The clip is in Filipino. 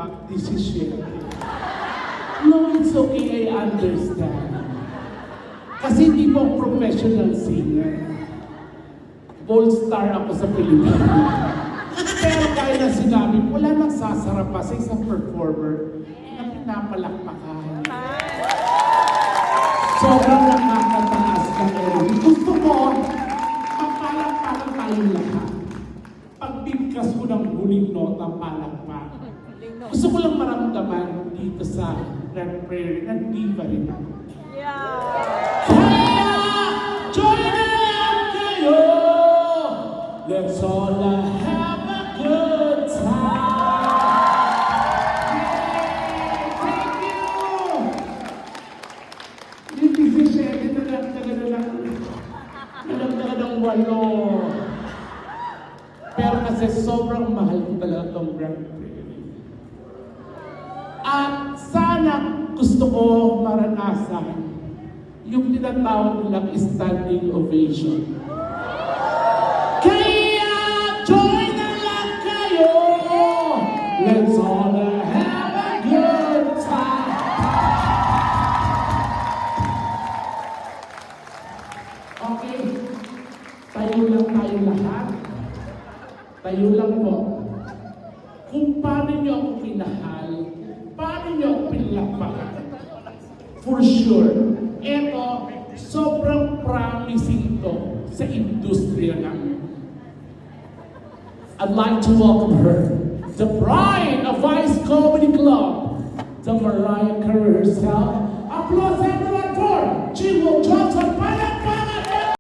mag-desisyon. No, it's okay, I understand. Kasi hindi po ako professional singer. Gold star ako sa Pilipinas. Pero kaya na sinabi, wala nang sasarap pa sa isang performer na pinapalakpakan. Sobrang nakakataas ng energy. Gusto ko, magpalakpakan tayong lahat. Pagbigkas ko ng huling nota, palakpak. Gusto ko lang maramdaman dito sa Red Prairie na diva rin ako. Kaya, join in kayo! Let's all have a good time! Yay! Thank you! Yung 17 na lang, nalagdagan ng 8. Pero kasi sobrang mahal ko talaga itong Grand Prairie. At sana gusto ko maranasan yung tinatawag nilang standing ovation. Kaya join na lang kayo! Let's all have a good time! Okay, tayo lang tayo lahat. Tayo lang po. Kung paano niyo ako pinahal, paano niyo ako pinlapakan, for sure, eto, sobrang promising to sa industriya namin. I'd like to welcome her, the bride of Vice Comedy Club, the Mariah Carey herself. Applause everyone for Jewel Johnson.